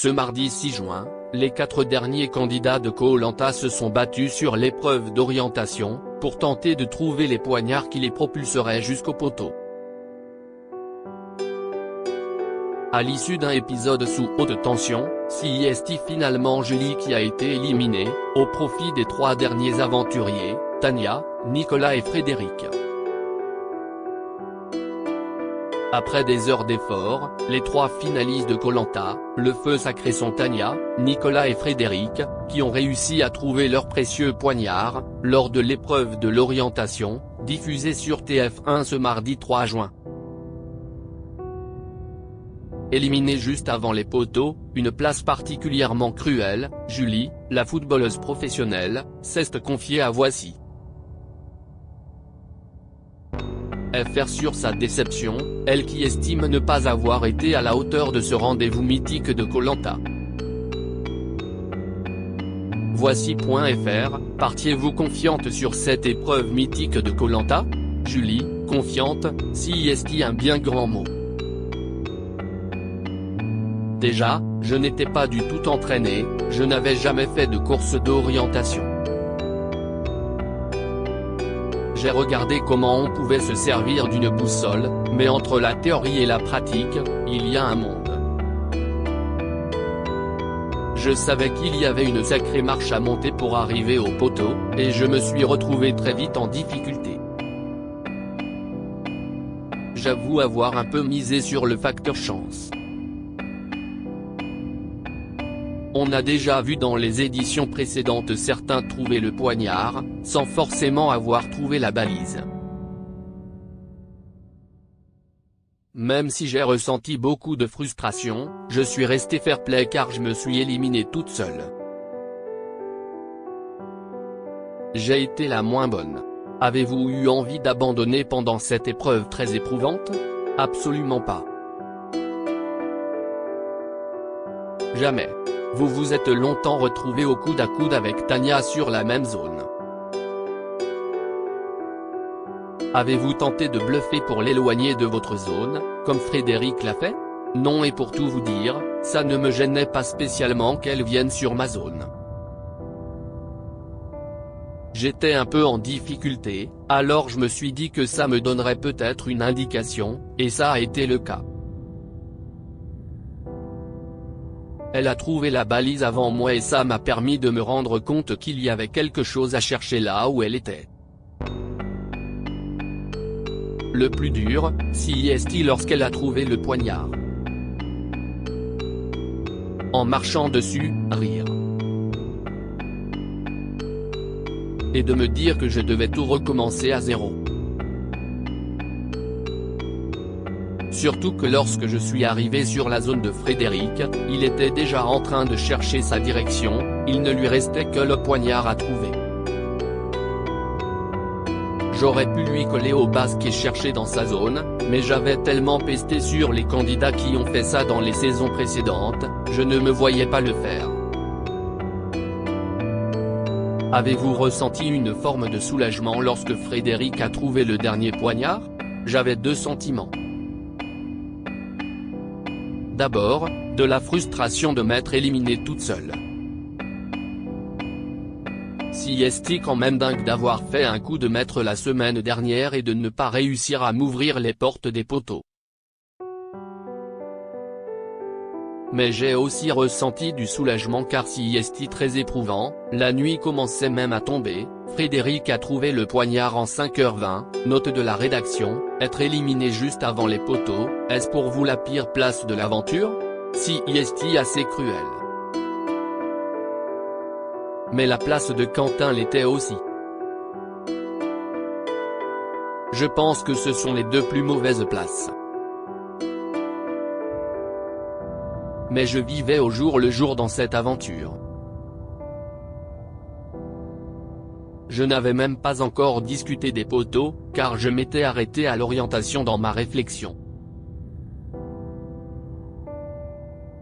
Ce mardi 6 juin, les 4 derniers candidats de Koh Lanta se sont battus sur l'épreuve d'orientation, pour tenter de trouver les poignards qui les propulseraient jusqu'au poteau. À l'issue d'un épisode sous haute tension, c'est finalement Julie qui a été éliminée, au profit des 3 derniers aventuriers, Tania, Nicolas et Frédéric. Après des heures d'efforts, les 3 finalistes de Koh Lanta, le feu sacré sont Tania, Nicolas et Frédéric, qui ont réussi à trouver leurs précieux poignards, lors de l'épreuve de l'orientation, diffusée sur TF1 ce mardi 3 juin. Éliminée juste avant les poteaux, une place particulièrement cruelle, Julie, la footballeuse professionnelle, s'est confiée à Voici. FR sur sa déception, elle qui estime ne pas avoir été à la hauteur de ce rendez-vous mythique de Koh Lanta. Voici.fr, partiez-vous confiante sur cette épreuve mythique de Koh Lanta? Julie, confiante, c'est un bien grand mot. Déjà, je n'étais pas du tout entraînée, je n'avais jamais fait de course d'orientation. J'ai regardé comment on pouvait se servir d'une boussole, mais entre la théorie et la pratique, il y a un monde. Je savais qu'il y avait une sacrée marche à monter pour arriver au poteau, et je me suis retrouvé très vite en difficulté. J'avoue avoir un peu misé sur le facteur chance. On a déjà vu dans les éditions précédentes certains trouver le poignard, sans forcément avoir trouvé la balise. Même si j'ai ressenti beaucoup de frustration, je suis resté fair-play car je me suis éliminé toute seule. J'ai été la moins bonne. Avez-vous eu envie d'abandonner pendant cette épreuve très éprouvante? Absolument pas. Jamais. Vous vous êtes longtemps retrouvé au coude à coude avec Tania sur la même zone. Avez-vous tenté de bluffer pour l'éloigner de votre zone, comme Frédéric l'a fait? Non, et pour tout vous dire, ça ne me gênait pas spécialement qu'elle vienne sur ma zone. J'étais un peu en difficulté, alors je me suis dit que ça me donnerait peut-être une indication, et ça a été le cas. Elle a trouvé la balise avant moi et ça m'a permis de me rendre compte qu'il y avait quelque chose à chercher là où elle était. Le plus dur, c'est lorsqu'elle a trouvé le poignard. En marchant dessus, rire. Et de me dire que je devais tout recommencer à zéro. Surtout que lorsque je suis arrivé sur la zone de Frédéric, il était déjà en train de chercher sa direction, il ne lui restait que le poignard à trouver. J'aurais pu lui coller au basque et chercher dans sa zone, mais j'avais tellement pesté sur les candidats qui ont fait ça dans les saisons précédentes, je ne me voyais pas le faire. Avez-vous ressenti une forme de soulagement lorsque Frédéric a trouvé le dernier poignard? J'avais 2 sentiments. D'abord, de la frustration de m'être éliminée toute seule. C'est quand même dingue d'avoir fait un coup de maître la semaine dernière et de ne pas réussir à m'ouvrir les portes des poteaux. Mais j'ai aussi ressenti du soulagement car c'est très éprouvant, la nuit commençait même à tomber, Frédéric a trouvé le poignard en 5h20, note de la rédaction, être éliminé juste avant les poteaux, est-ce pour vous la pire place de l'aventure? C'est assez cruel. Mais la place de Quentin l'était aussi. Je pense que ce sont les 2 plus mauvaises places. Mais je vivais au jour le jour dans cette aventure. Je n'avais même pas encore discuté des poteaux, car je m'étais arrêté à l'orientation dans ma réflexion.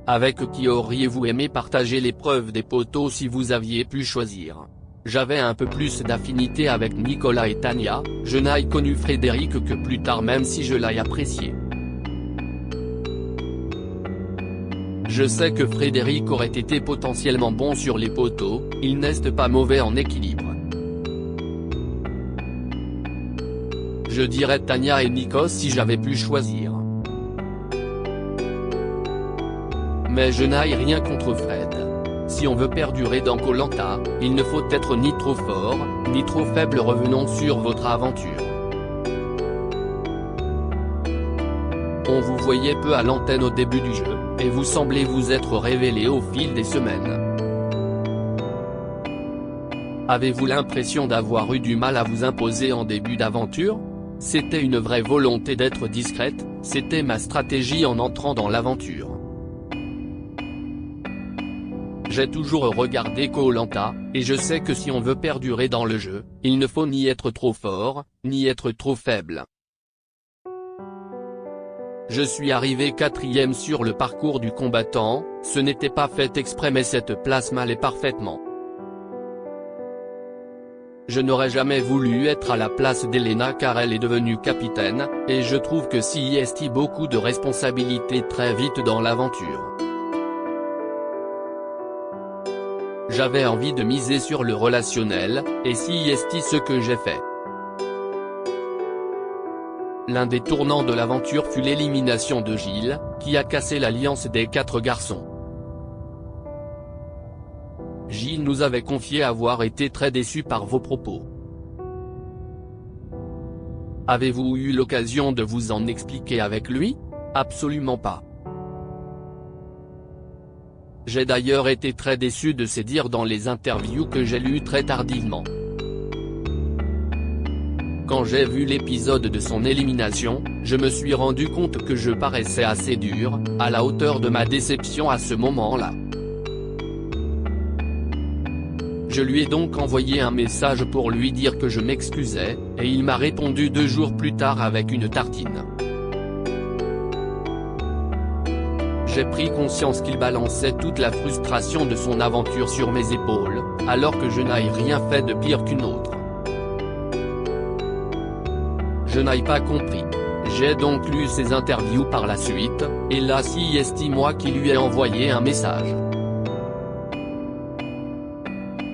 Avec qui auriez-vous aimé partager l'épreuve des poteaux si vous aviez pu choisir? J'avais un peu plus d'affinité avec Nicolas et Tania, je n'ai connu Frédéric que plus tard même si je l'ai apprécié. Je sais que Frédéric aurait été potentiellement bon sur les poteaux, il n'est pas mauvais en équilibre. Je dirais Tania et Nikos si j'avais pu choisir. Mais je n'ai rien contre Fred. Si on veut perdurer dans Koh Lanta, il ne faut être ni trop fort, ni trop faible. Revenons sur votre aventure. On vous voyait peu à l'antenne au début du jeu, et vous semblez vous être révélé au fil des semaines. Avez-vous l'impression d'avoir eu du mal à vous imposer en début d'aventure? C'était une vraie volonté d'être discrète, c'était ma stratégie en entrant dans l'aventure. J'ai toujours regardé Koh Lanta, et je sais que si on veut perdurer dans le jeu, il ne faut ni être trop fort, ni être trop faible. Je suis arrivé 4e sur le parcours du combattant, ce n'était pas fait exprès mais cette place m'allait parfaitement. Je n'aurais jamais voulu être à la place d'Elena car elle est devenue capitaine, et je trouve que CIST beaucoup de responsabilités très vite dans l'aventure. J'avais envie de miser sur le relationnel, et CIST ce que j'ai fait. L'un des tournants de l'aventure fut l'élimination de Gilles, qui a cassé l'alliance des 4 garçons. Gilles nous avait confié avoir été très déçu par vos propos. Avez-vous eu l'occasion de vous en expliquer avec lui? Absolument pas. J'ai d'ailleurs été très déçu de ses dires dans les interviews que j'ai lues très tardivement. Quand j'ai vu l'épisode de son élimination, je me suis rendu compte que je paraissais assez dur, à la hauteur de ma déception à ce moment-là. Je lui ai donc envoyé un message pour lui dire que je m'excusais, et il m'a répondu 2 jours plus tard avec une tartine. J'ai pris conscience qu'il balançait toute la frustration de son aventure sur mes épaules, alors que je n'ai rien fait de pire qu'une autre. Je n'ai pas compris. J'ai donc lu ses interviews par la suite, et là c'est moi qui lui ai envoyé un message.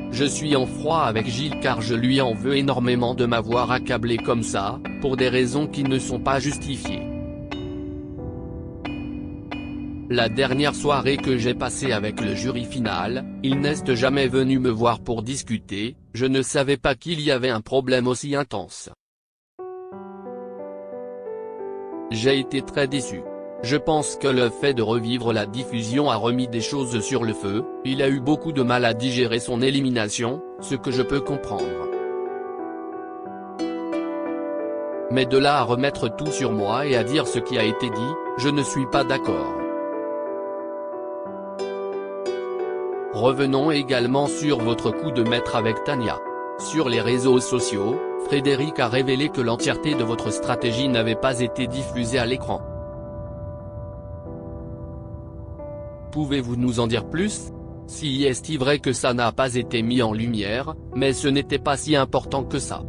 Je suis en froid avec Gilles car je lui en veux énormément de m'avoir accablé comme ça, pour des raisons qui ne sont pas justifiées. La dernière soirée que j'ai passée avec le jury final, il n'est jamais venu me voir pour discuter, je ne savais pas qu'il y avait un problème aussi intense. J'ai été très déçu. Je pense que le fait de revivre la diffusion a remis des choses sur le feu, il a eu beaucoup de mal à digérer son élimination, ce que je peux comprendre. Mais de là à remettre tout sur moi et à dire ce qui a été dit, je ne suis pas d'accord. Revenons également sur votre coup de maître avec Tania. Sur les réseaux sociaux, Frédéric a révélé que l'entièreté de votre stratégie n'avait pas été diffusée à l'écran. Pouvez-vous nous en dire plus? Si est-il vrai que ça n'a pas été mis en lumière, mais ce n'était pas si important que ça.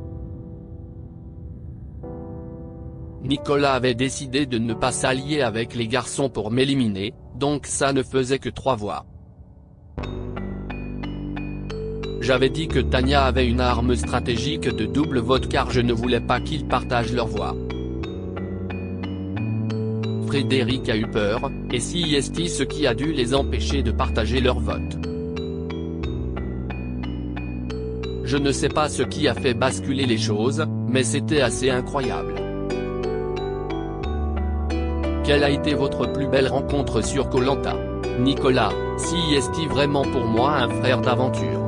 Nicolas avait décidé de ne pas s'allier avec les garçons pour m'éliminer, donc ça ne faisait que 3 voix. J'avais dit que Tania avait une arme stratégique de double vote car je ne voulais pas qu'ils partagent leur voix. Frédéric a eu peur, et CIST ce qui a dû les empêcher de partager leur vote. Je ne sais pas ce qui a fait basculer les choses, mais c'était assez incroyable. Quelle a été votre plus belle rencontre sur Koh Lanta? Nicolas, CIST vraiment pour moi un frère d'aventure.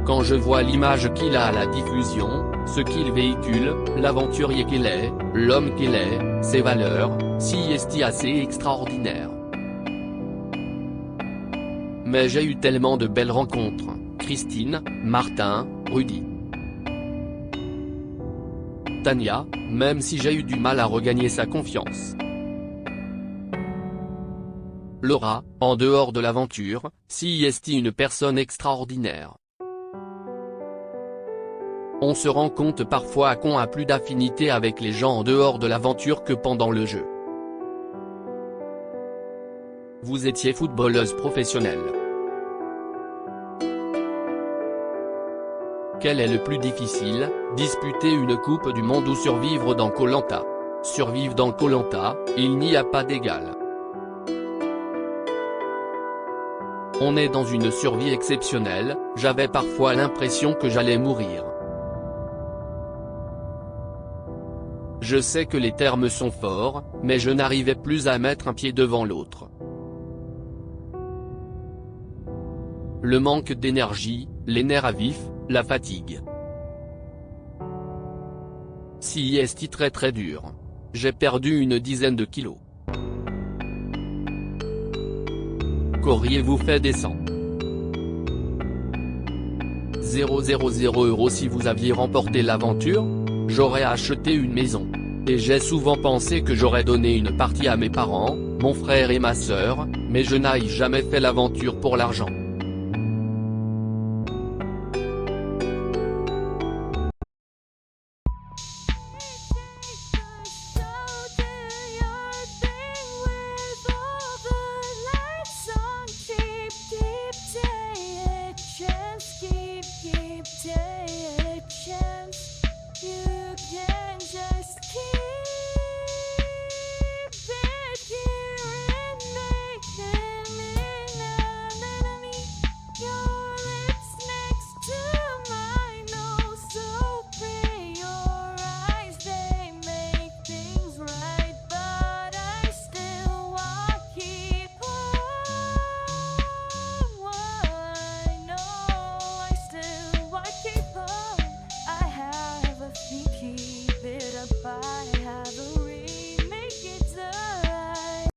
Quand je vois l'image qu'il a à la diffusion, ce qu'il véhicule, l'aventurier qu'il est, l'homme qu'il est, ses valeurs, CIST assez extraordinaire. Mais j'ai eu tellement de belles rencontres, Christine, Martin, Rudy. Tania, même si j'ai eu du mal à regagner sa confiance. Laura, en dehors de l'aventure, CIST une personne extraordinaire. On se rend compte parfois qu'on a plus d'affinité avec les gens en dehors de l'aventure que pendant le jeu. Vous étiez footballeuse professionnelle. Quel est le plus difficile, disputer une coupe du monde ou survivre dans Koh Lanta? Survivre dans Koh Lanta, il n'y a pas d'égal. On est dans une survie exceptionnelle, j'avais parfois l'impression que j'allais mourir. Je sais que les termes sont forts, mais je n'arrivais plus à mettre un pied devant l'autre. Le manque d'énergie, les nerfs à vif, la fatigue. Si est très dur. J'ai perdu une dizaine de kilos. Qu'auriez-vous fait des 100 000 € si vous aviez remporté l'aventure? J'aurais acheté une maison. Et j'ai souvent pensé que j'aurais donné une partie à mes parents, mon frère et ma sœur, mais je n'ai jamais fait l'aventure pour l'argent. Keep